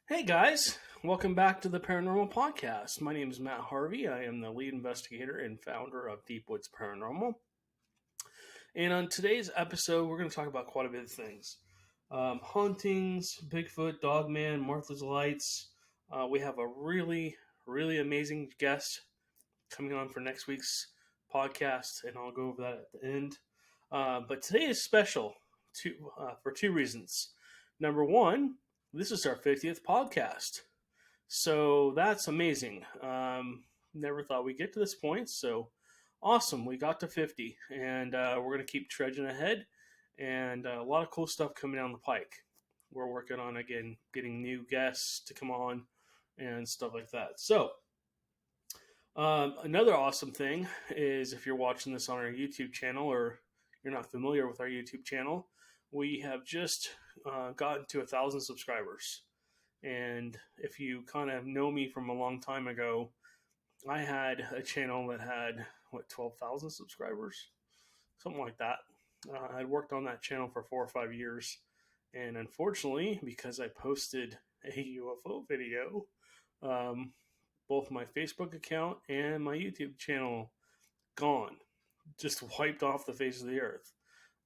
Hey guys, welcome back to the Paranormal Podcast. My name is Matt Harvey. I am the lead investigator and founder of Deep Woods Paranormal. And on today's episode, we're going to talk about quite a bit of things hauntings, Bigfoot, Dogman, Martha's Lights. We have a really amazing guest coming on for next week's podcast, and I'll go over that at the end. But today is special for two reasons. Number one, this is our 50th podcast. So that's amazing. Never thought we'd get to this point. So awesome. We got to 50, and we're going to keep trudging ahead. And a lot of cool stuff coming down the pike. We're working on, again, getting new guests to come on and stuff like that. So, another awesome thing is if you're watching this on our YouTube channel or you're not familiar with our YouTube channel, we have just gotten to 1,000 subscribers. And if you kind of know me from a long time ago, I had a channel that had, 12,000 subscribers? Something like that. I'd worked on that channel for 4 or 5 years. And unfortunately, because I posted a UFO video, both my Facebook account and my YouTube channel gone. Just wiped off the face of the earth.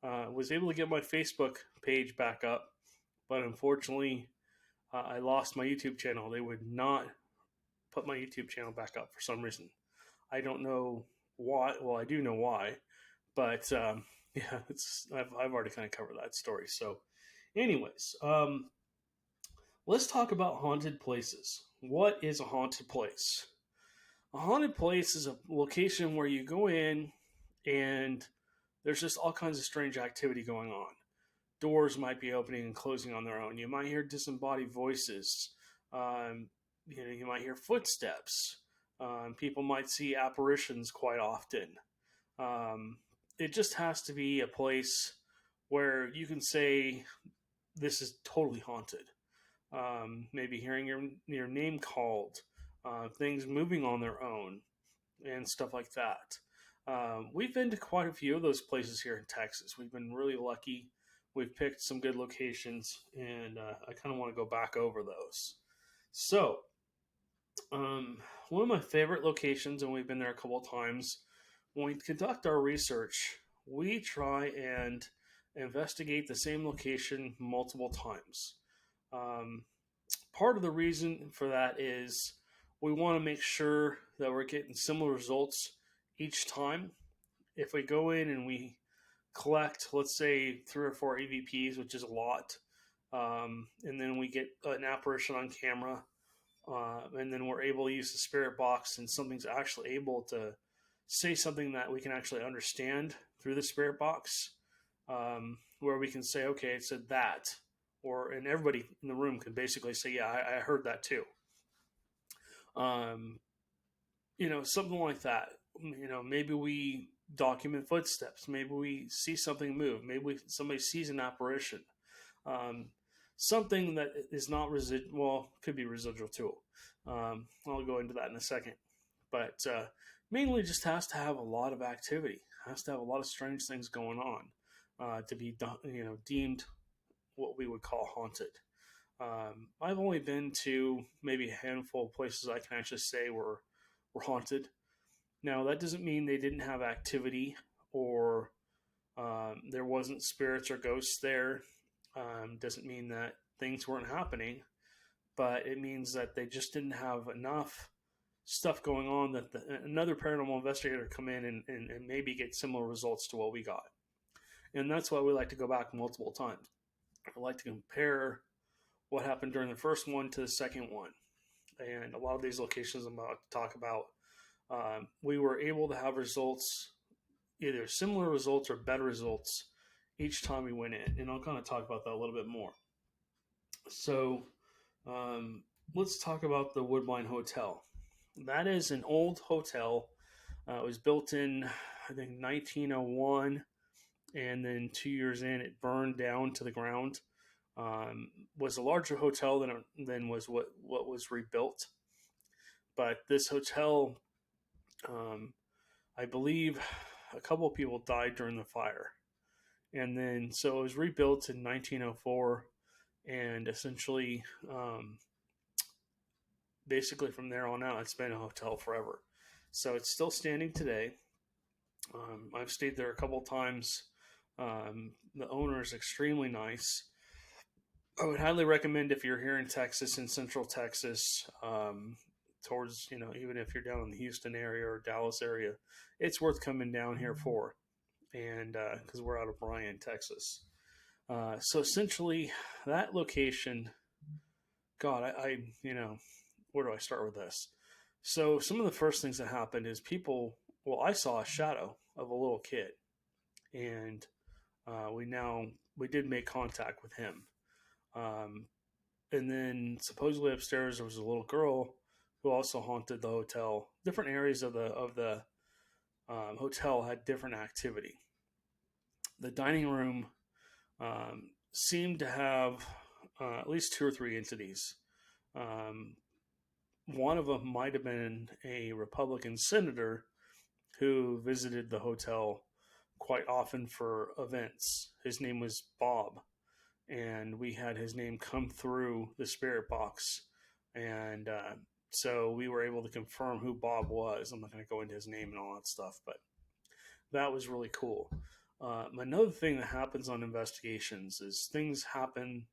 Was able to get my Facebook page back up, but unfortunately, I lost my YouTube channel. They would not put my YouTube channel back up for some reason. I don't know why. Well, I do know why, but yeah, I've already kind of covered that story. So, anyways, let's talk about haunted places. What is a haunted place? A haunted place is a location where you go in and there's just all kinds of strange activity going on. Doors might be opening and closing on their own. You might hear disembodied voices. You might hear footsteps. People might see apparitions quite often. It just has to be a place where you can say this is totally haunted. Maybe hearing your name called, things moving on their own, and stuff like that. We've been to quite a few of those places here in Texas. We've been really lucky. We've picked some good locations, and I kind of want to go back over those. So, one of my favorite locations, and we've been there a couple of times, when we conduct our research, we try and investigate the same location multiple times. Part of the reason for that is we want to make sure that we're getting similar results each time. If we go in and we collect, let's say, 3 or 4 EVPs, which is a lot, and then we get an apparition on camera, and then we're able to use the spirit box, and something's actually able to say something that we can actually understand through the spirit box, where we can say, okay, it said that, and everybody in the room can basically say, yeah, I heard that too. Something like that. Maybe we document footsteps. Maybe we see something move. Maybe somebody sees an apparition. Something that is not residual. Well, could be residual too. I'll go into that in a second. But mainly just has to have a lot of activity. Has to have a lot of strange things going on to be deemed what we would call haunted. I've only been to maybe a handful of places I can actually say were haunted. Now, that doesn't mean they didn't have activity or there wasn't spirits or ghosts there. Doesn't mean that things weren't happening, but it means that they just didn't have enough stuff going on that another paranormal investigator come in and maybe get similar results to what we got. And that's why we like to go back multiple times. I like to compare what happened during the first one to the second one. And a lot of these locations I'm about to talk about, we were able to have results, either similar results or better results each time we went in. And I'll kind of talk about that a little bit more. So let's talk about the Woodline Hotel. That is an old hotel. It was built in, I think, 1901. And then 2 years in, it burned down to the ground. Was a larger hotel than was what was rebuilt. But this hotel, I believe a couple of people died during the fire. And then, so it was rebuilt in 1904. And essentially, basically from there on out, it's been a hotel forever. So it's still standing today. I've stayed there a couple times. The owner is extremely nice. I would highly recommend if you're here in Texas, in Central Texas, towards, even if you're down in the Houston area or Dallas area, it's worth coming down here for. And because we're out of Bryan, Texas. So essentially, that location, God, where do I start with this? So some of the first things that happened is I saw a shadow of a little kid, and we did make contact with him. Um, and then supposedly upstairs there was a little girl who also haunted the hotel. Different areas of the hotel had different activity. The dining room seemed to have at least two or three entities. Um, One of them might have been a Republican senator who visited the hotel quite often for events. His name was Bob, and we had his name come through the spirit box. And so we were able to confirm who Bob was. I'm not going to go into his name and all that stuff, but that was really cool. Another thing that happens on investigations is things happen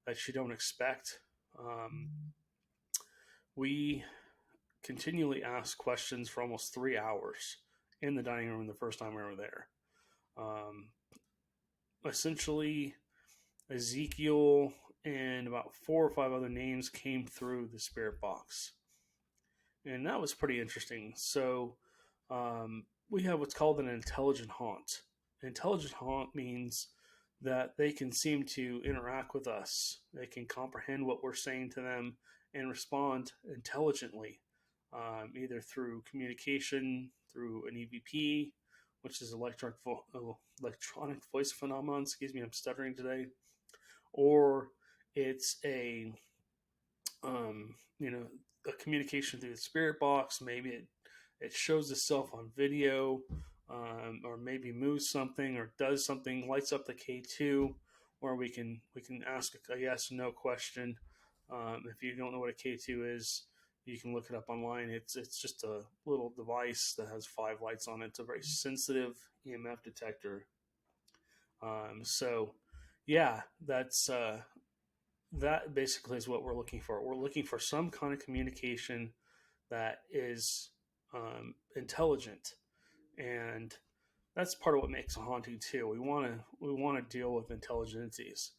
that you don't expect. We continually asked questions for almost 3 hours in the dining room the first time we were there. Essentially, Ezekiel and about 4 or 5 other names came through the spirit box. And that was pretty interesting. So we have what's called an intelligent haunt. An intelligent haunt means that they can seem to interact with us. They can comprehend what we're saying to them and respond intelligently, either through communication, through an EVP, which is electronic voice phenomenon. Excuse me, I'm stuttering today. Or it's a communication through the spirit box. Maybe it shows itself on video, or maybe moves something or does something, lights up the K2, or we can ask a yes or no question. If you don't know what a K2 is, you can look it up online. It's just a little device that has 5 lights on it. It's a very sensitive EMF detector. So yeah, that basically is what we're looking for. We're looking for some kind of communication that is intelligent, and that's part of what makes a haunting too. We want to deal with intelligent entities.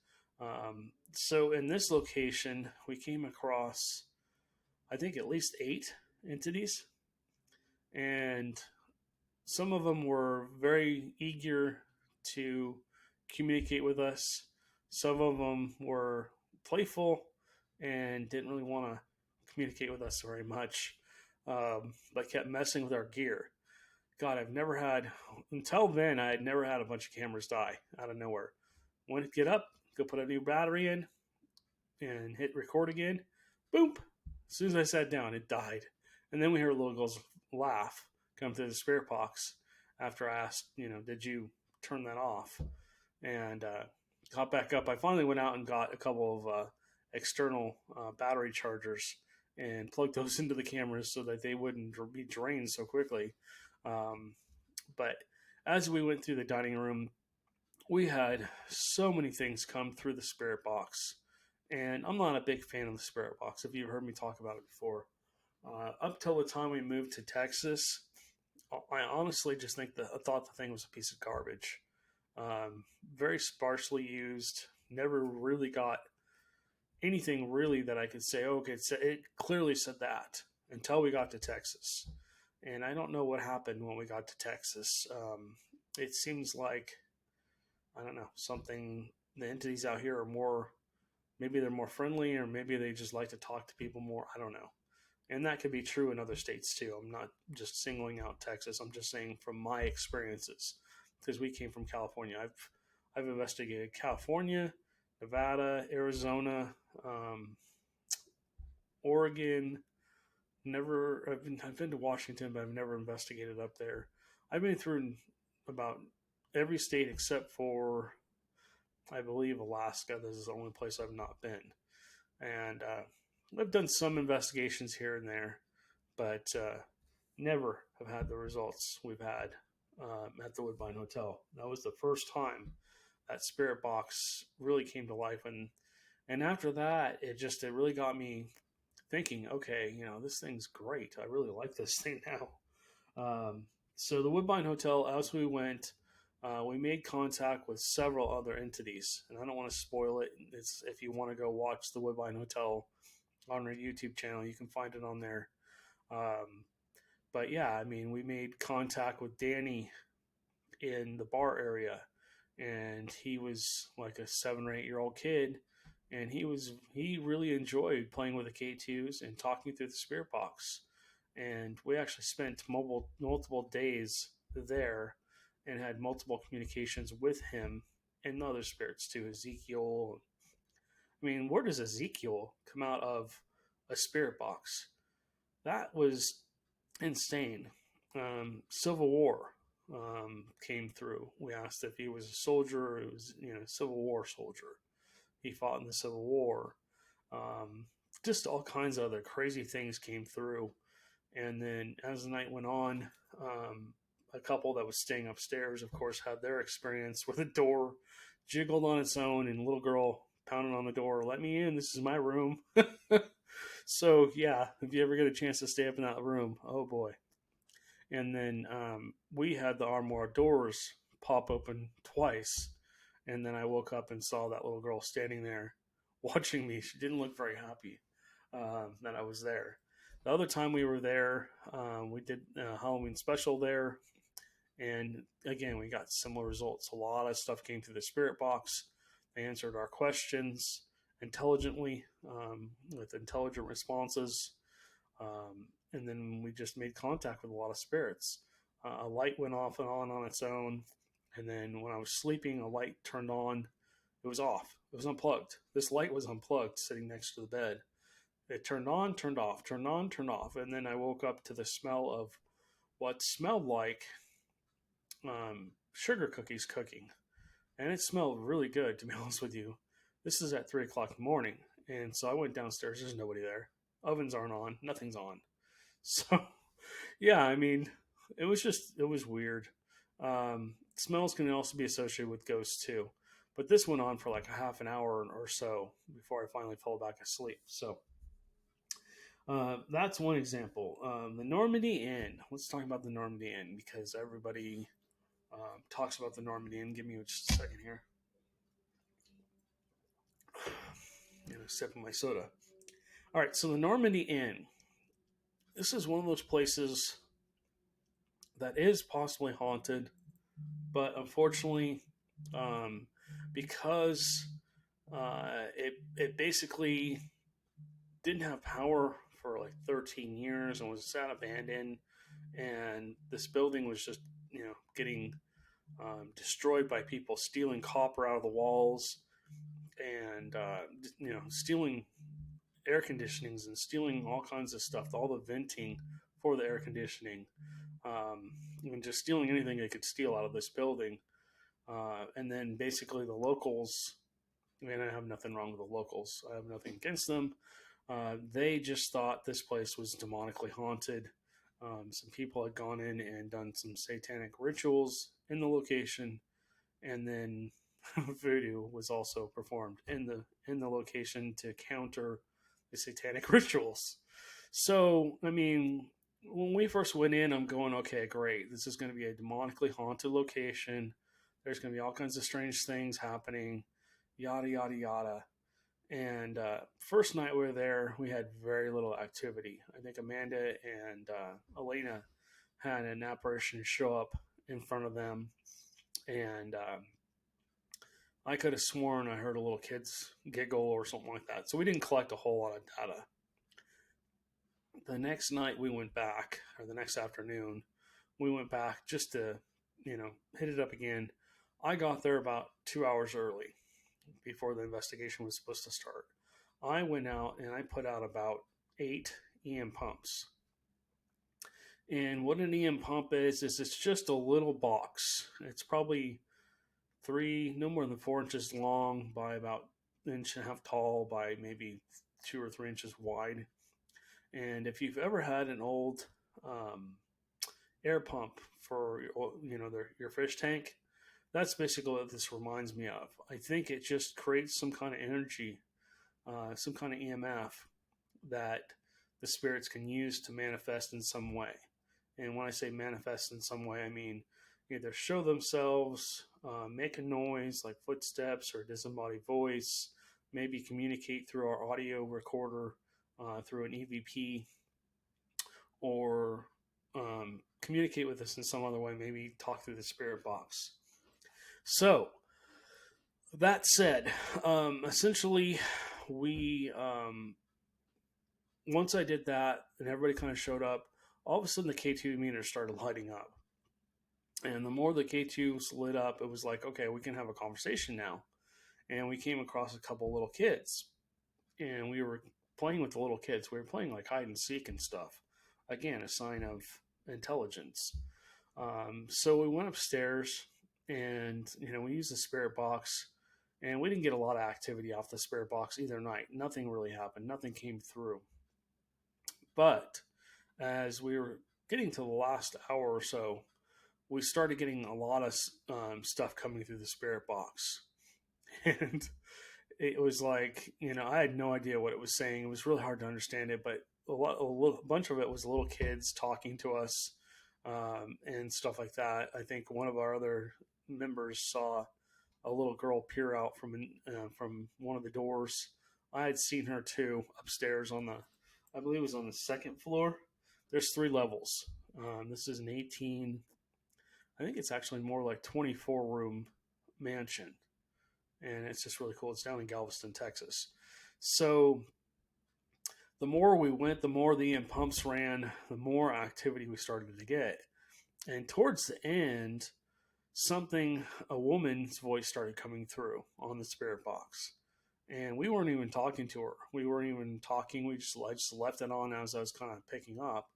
So in this location, we came across, I think, at least 8 entities, and some of them were very eager to communicate with us. Some of them were playful and didn't really want to communicate with us very much, but kept messing with our gear. God, until then, I had never had a bunch of cameras die out of nowhere. Went to get up, go put a new battery in, and hit record again. Boom! As soon as I sat down, it died. And then we heard a little girl's laugh come through the spirit box after I asked, did you turn that off? And got back up. I finally went out and got a couple of external battery chargers and plugged those into the cameras so that they wouldn't be drained so quickly. But as we went through the dining room, we had so many things come through the spirit box. And I'm not a big fan of the spirit box, if you've heard me talk about it before. Up till the time we moved to Texas, I honestly just thought the thing was a piece of garbage. Very sparsely used. Never really got anything really that I could say, okay, it clearly said that, until we got to Texas. And I don't know what happened when we got to Texas. It seems like, I don't know, the entities out here are more, maybe they're more friendly, or maybe they just like to talk to people more. I don't know. And that could be true in other states too. I'm not just singling out Texas. I'm just saying from my experiences, because we came from California. I've investigated California, Nevada, Arizona, Oregon. I've been to Washington, but I've never investigated up there. I've been through about every state except for, I believe, Alaska. This is the only place I've not been. And I've done some investigations here and there, but never have had the results we've had at the Woodline Hotel. That was the first time that spirit box really came to life, and after that, it really got me thinking. Okay, this thing's great. I really like this thing now. So the Woodbine Hotel, as we went, we made contact with several other entities, and I don't want to spoil it. It's if you want to go watch the Woodbine Hotel on our YouTube channel, you can find it on there. Um, but yeah, I mean, we made contact with Danny in the bar area, and he was like a 7 or 8 year old kid, and he really enjoyed playing with the K2s and talking through the spirit box. And we actually spent multiple days there and had multiple communications with him and other spirits too. Ezekiel. I mean, where does Ezekiel come out of a spirit box? That was insane. Civil War came through. We asked if he was a soldier. It was, Civil War soldier. He fought in the Civil War. Um, just all kinds of other crazy things came through. And then as the night went on, a couple that was staying upstairs, of course, had their experience where the door jiggled on its own and a little girl pounding on the door, "Let me in, this is my room." So yeah, if you ever get a chance to stay up in that room, oh boy. And then we had the armoire doors pop open twice, and then I woke up and saw that little girl standing there watching me. She didn't look very happy that I was there. The other time we were there, we did a Halloween special there, and again, we got similar results. A lot of stuff came through the spirit box. They answered our questions intelligently, with intelligent responses. And then we just made contact with a lot of spirits. A light went off and on its own. And then when I was sleeping, a light turned on. It was off. It was unplugged. This light was unplugged sitting next to the bed. It turned on, turned off, turned on, turned off. And then I woke up to the smell of what smelled like sugar cookies cooking. And it smelled really good, to be honest with you. This is at 3 o'clock in the morning. And so I went downstairs. There's nobody there. Ovens aren't on. Nothing's on. So, yeah, I mean, it was weird. Smells can also be associated with ghosts too. But this went on for like a half an hour or so before I finally fell back asleep. So, that's one example. The Normandy Inn. Let's talk about the Normandy Inn because everybody talks about the Normandy Inn. Give me just a second here. A sip of my soda. All right, so the Normandy Inn. This is one of those places that is possibly haunted, but unfortunately, because it basically didn't have power for like 13 years and was sat abandoned, and this building was just getting destroyed by people stealing copper out of the walls and stealing air conditionings and stealing all kinds of stuff, all the venting for the air conditioning, and just stealing anything they could steal out of this building. And then basically the locals, I mean, I have nothing wrong with the locals. I have nothing against them. They just thought this place was demonically haunted. Some people had gone in and done some satanic rituals in the location, and then voodoo was also performed in the location to counter the satanic rituals. So, I mean, when we first went in, I'm going, okay, great. This is going to be a demonically haunted location. There's going to be all kinds of strange things happening, yada, yada, yada. And first night we were there, we had very little activity. I think Amanda and Elena had an apparition show up in front of them. And I could have sworn I heard a little kid's giggle or something like that. So we didn't collect a whole lot of data. The next night we went back, or the next afternoon, we went back just to, hit it up again. I got there about 2 hours early before the investigation was supposed to start. I went out and I put out about 8 EM pumps. And what an EM pump is it's just a little box. It's probably no more than 4 inches long by about 1.5 inches tall by maybe 2 or 3 inches wide. And if you've ever had an old air pump for your fish tank, that's basically what this reminds me of. I think it just creates some kind of energy, some kind of EMF that the spirits can use to manifest in some way. And when I say manifest in some way, I mean either show themselves, make a noise like footsteps or disembodied voice, maybe communicate through our audio recorder, through an EVP, or communicate with us in some other way, maybe talk through the spirit box. So, that said, essentially, we once I did that and everybody kind of showed up, all of a sudden the K2 meter started lighting up. And the more the K2s lit up, it was like, okay, we can have a conversation now. And we came across a couple little kids. And we were playing with the little kids. We were playing like hide and seek and stuff. Again, a sign of intelligence. So we went upstairs and, we used the spirit box. And we didn't get a lot of activity off the spirit box either night. Nothing really happened. Nothing came through. But as we were getting to the last hour or so, we started getting a lot of stuff coming through the spirit box. And it was like, I had no idea what it was saying. It was really hard to understand it, but a bunch of it was little kids talking to us and stuff like that. I think one of our other members saw a little girl peer out from one of the doors. I had seen her too upstairs I believe it was on the second floor. There's 3 levels. This is an 18, I think it's actually more like 24 room mansion. And it's just really cool. It's down in Galveston, Texas. So the more we went, the more the EM pumps ran, the more activity we started to get. And towards the end, a woman's voice started coming through on the spirit box. And we weren't even talking to her. We weren't even talking. I just left it on as I was kind of picking up.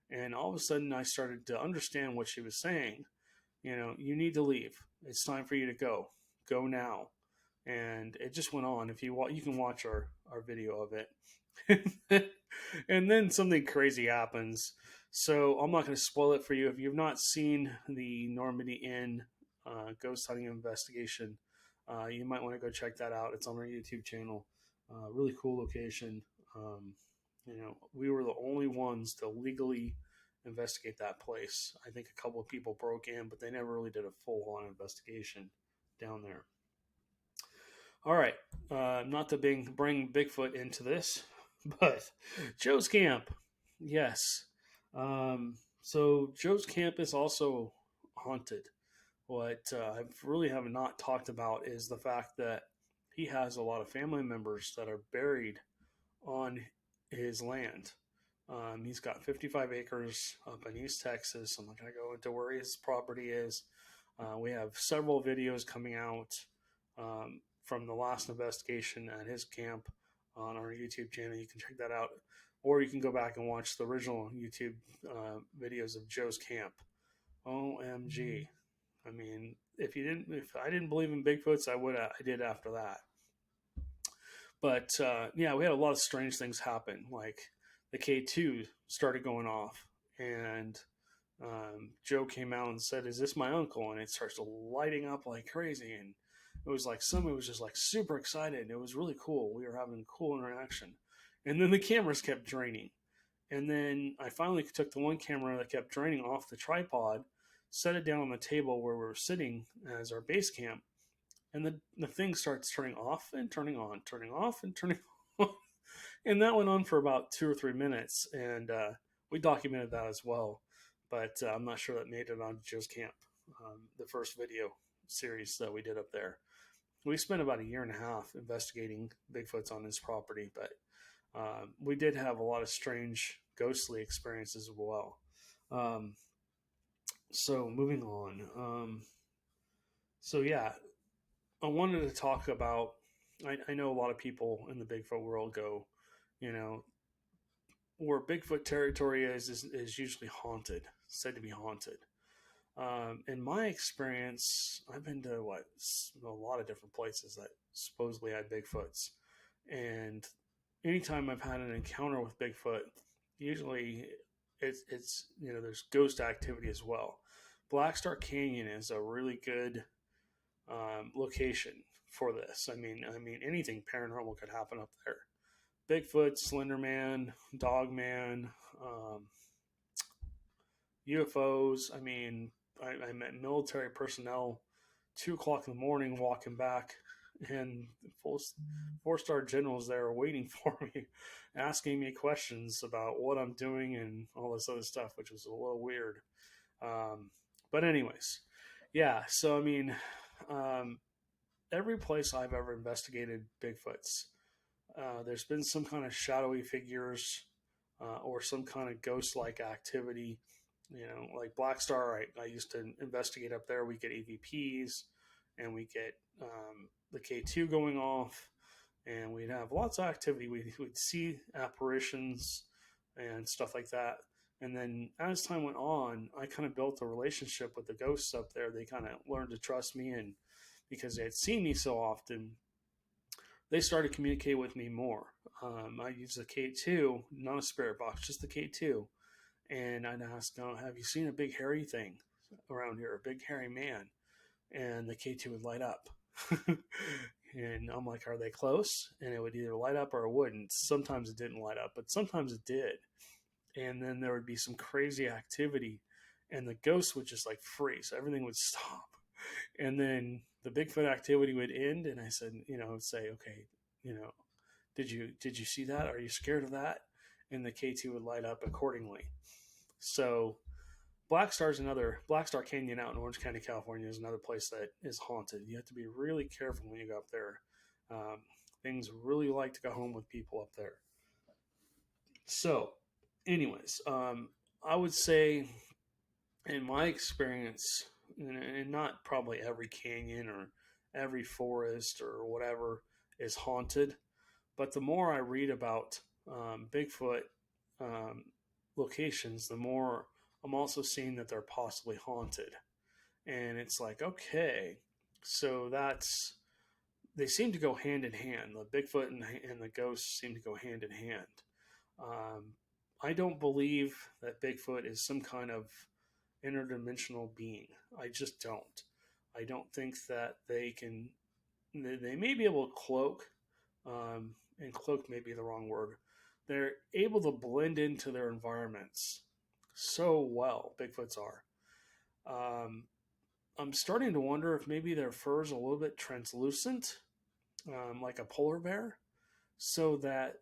And all of a sudden, I started to understand what she was saying. You need to leave. It's time for you to go. Go now. And it just went on. If you can watch our video of it. And then something crazy happens. So I'm not going to spoil it for you. If you've not seen the Normandy Inn ghost hunting investigation, you might want to go check that out. It's on our YouTube channel. Really cool location. We were the only ones to legally investigate that place. I think a couple of people broke in, but they never really did a full-on investigation down there. All right, not to bring Bigfoot into this, but Joe's camp, yes. So Joe's camp is also haunted. What I really have not talked about is the fact that he has a lot of family members that are buried on his land. He's got 55 acres up in East Texas. I'm not going to go into where his property is. We have several videos coming out from the last investigation at his camp on our YouTube channel. You can check that out. Or you can go back and watch the original YouTube videos of Joe's camp. OMG. I mean, if I didn't believe in Bigfoots, I did after that. But yeah, we had a lot of strange things happen. Like the K2 started going off, and Joe came out and said, "Is this my uncle?" And it starts lighting up like crazy, and it was like somebody was just like super excited. It was really cool. We were having a cool interaction, and then the cameras kept draining, and then I finally took the one camera that kept draining off the tripod, set it down on the table where we were sitting as our base camp, and the thing starts turning off and turning on, turning off and turning on. And that went on for about 2 or 3 minutes, and we documented that as well. But I'm not sure that made it onto Joe's camp, the first video series that we did up there. We spent about 1.5 years investigating Bigfoots on this property, but we did have a lot of strange ghostly experiences as well. So moving on. So yeah, I wanted to talk about, I know a lot of people in the Bigfoot world go, where Bigfoot territory is usually haunted, said to be haunted. In my experience, I've been to a lot of different places that supposedly had Bigfoots. And anytime I've had an encounter with Bigfoot, usually it's there's ghost activity as well. Black Star Canyon is a really good location for this. I mean, anything paranormal could happen up there. Bigfoot, Slender Man, Dogman, UFOs. I mean, I met military personnel 2 o'clock in the morning walking back, and full 4-star generals there waiting for me, asking me questions about what I'm doing and all this other stuff, which was a little weird. But anyways, yeah. So I mean, um, every place I've ever investigated Bigfoots, there's been some kind of shadowy figures or some kind of ghost-like activity. Like Black Star, I used to investigate up there. We get EVPs, and we get the K2 going off, and we'd have lots of activity. We'd see apparitions and stuff like that. And then as time went on, I kind of built a relationship with the ghosts up there. They kind of learned to trust me, and because they had seen me so often, they started communicating with me more. I used the K2, not a spirit box, just the K2. And I'd ask, oh, have you seen a big hairy thing around here, a big hairy man? And the K2 would light up. And I'm like, are they close? And it would either light up or it wouldn't. Sometimes it didn't light up, but sometimes it did. And then there would be some crazy activity, and the ghost would just like freeze. Everything would stop. And then the Bigfoot activity would end, and I said, say, okay, did you see that? Are you scared of that? And the K2 would light up accordingly. So Black Star Canyon out in Orange County, California is another place that is haunted. You have to be really careful when you go up there. Things really like to go home with people up there. So, anyways, I would say, in my experience, and not probably every canyon or every forest or whatever is haunted, but the more I read about Bigfoot locations, the more I'm also seeing that they're possibly haunted. And it's like, okay, so they seem to go hand in hand. The Bigfoot and the ghosts seem to go hand in hand. I don't believe that Bigfoot is some kind of interdimensional being. I just don't. I don't think that they may be able to cloak, and cloak may be the wrong word. They're able to blend into their environments so well, Bigfoots are. I'm starting to wonder if maybe their fur is a little bit translucent, like a polar bear, so that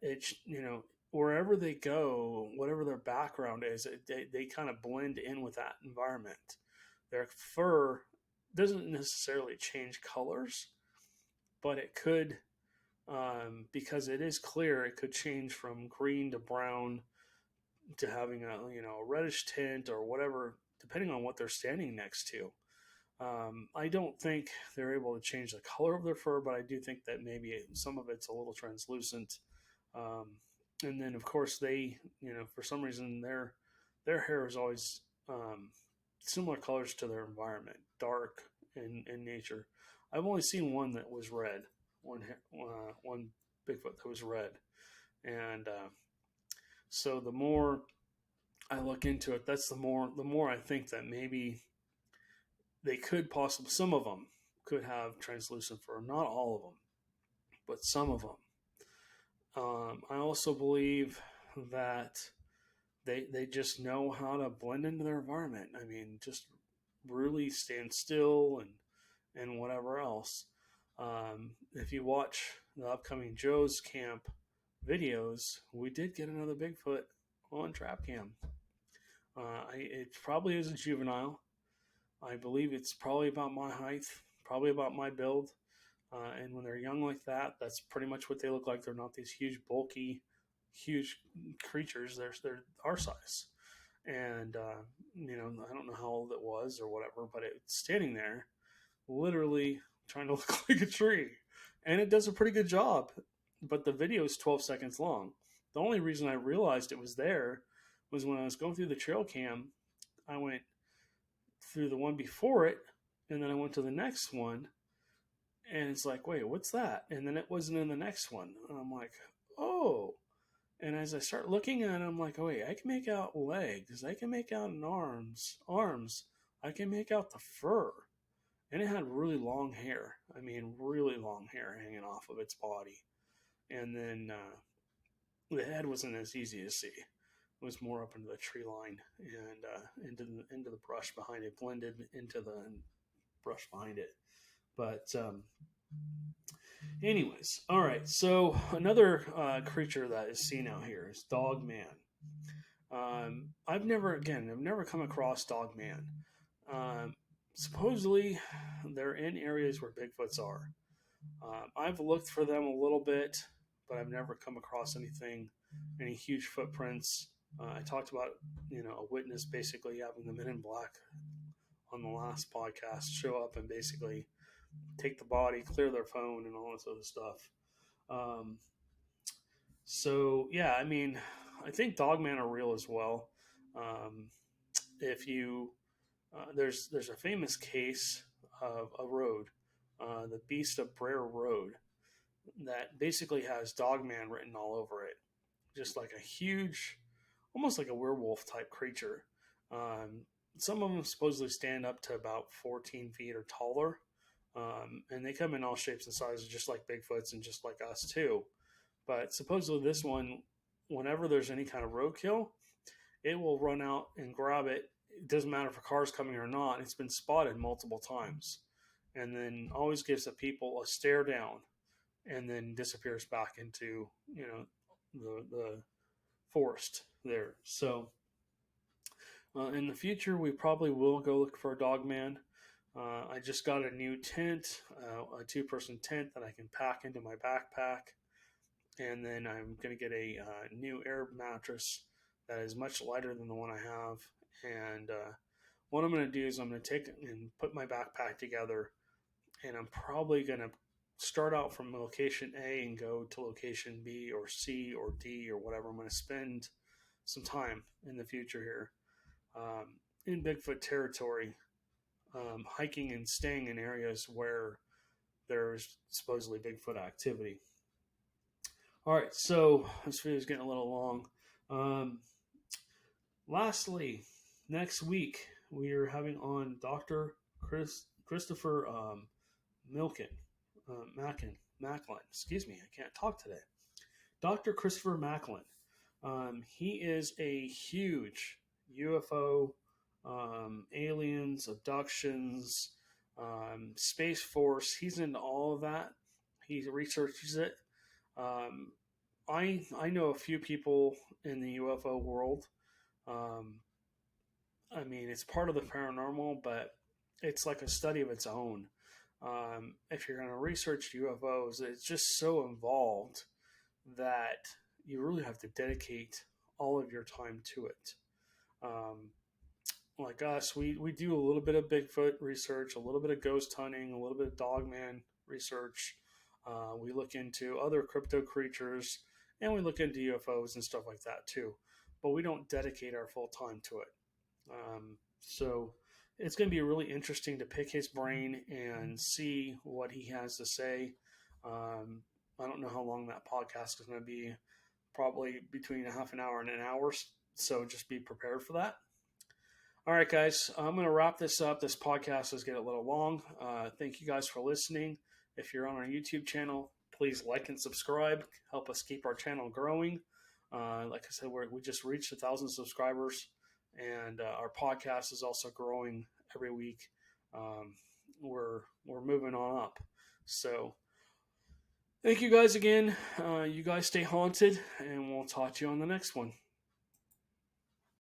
wherever they go, whatever their background is, they kind of blend in with that environment. Their fur doesn't necessarily change colors, but it could, because it is clear, it could change from green to brown to having a reddish tint or whatever, depending on what they're standing next to. I don't think they're able to change the color of their fur, but I do think that maybe some of it's a little translucent. And then, of course, they, for some reason, their hair is always similar colors to their environment, dark in nature. I've only seen one that was red, one Bigfoot that was red, and so the more I look into it, that's the more I think that maybe they could possibly, some of them could have translucent fur, not all of them, but some of them. I also believe that they just know how to blend into their environment. I mean, just really stand still and whatever else. If you watch the upcoming Joe's Camp videos, we did get another Bigfoot on trap cam. It probably is a juvenile. I believe it's probably about my height, probably about my build. And when they're young like that, that's pretty much what they look like. They're not these huge, bulky, huge creatures. They're our size. And, I don't know how old it was or whatever, but it's standing there literally trying to look like a tree. And it does a pretty good job. But the video is 12 seconds long. The only reason I realized it was there was when I was going through the trail cam. I went through the one before it, and then I went to the next one. And it's like, wait, what's that? And then it wasn't in the next one. And I'm like, oh. And as I start looking at it, I'm like, oh, wait, I can make out legs. I can make out arms. I can make out the fur. And it had really long hair. I mean, really long hair hanging off of its body. And then the head wasn't as easy to see. It was more up into the tree line and into the brush behind it, blended into the brush behind it. But anyways, all right. So another creature that is seen out here is Dogman. I've never come across Dogman. Supposedly, they're in areas where Bigfoots are. I've looked for them a little bit, but I've never come across any huge footprints. I talked about, a witness basically having the Men in Black on the last podcast show up and basically take the body, clear their phone, and all this other stuff. So yeah, I mean, I think Dogman are real as well. If you there's a famous case of a road, the Beast of Brer Road, that basically has Dogman written all over it, just like a huge, almost like a werewolf type creature. Some of them supposedly stand up to about 14 feet or taller, and they come in all shapes and sizes, just like Bigfoots and just like us too. But supposedly this one, whenever there's any kind of roadkill, it will run out and grab it. It doesn't matter if a car's coming or not. It's been spotted multiple times, and then always gives the people a stare down, and then disappears back into the forest there. So in the future, we probably will go look for a Dogman. I just got a new tent, a 2-person tent that I can pack into my backpack, and then I'm going to get a new air mattress that is much lighter than the one I have. And what I'm going to do is I'm going to take and put my backpack together, and I'm probably going to start out from location A and go to location B or C or D or whatever. I'm going to spend some time in the future here in Bigfoot territory, hiking and staying in areas where there's supposedly Bigfoot activity. All right, so this video is getting a little long. Lastly, next week we are having on Dr. Christopher Macklin. Excuse me, I can't talk today. Dr. Christopher Macklin. He is a huge UFO, aliens, abductions, Space Force. He's into all of that. He researches it. I know a few people in the UFO world. I mean, it's part of the paranormal, but it's like a study of its own. If you're going to research UFOs, it's just so involved that you really have to dedicate all of your time to it. Like us, we do a little bit of Bigfoot research, a little bit of ghost hunting, a little bit of Dogman research. We look into other crypto creatures, and we look into UFOs and stuff like that too. But we don't dedicate our full time to it. So it's going to be really interesting to pick his brain and see what he has to say. I don't know how long that podcast is going to be, probably between a half an hour and an hour. So just be prepared for that. All right, guys, I'm going to wrap this up. This podcast is getting a little long. Thank you guys for listening. If you're on our YouTube channel, please like and subscribe. Help us keep our channel growing. Like I said, we just reached 1,000 subscribers, and our podcast is also growing every week. We're moving on up. So thank you guys again. You guys stay haunted, and we'll talk to you on the next one.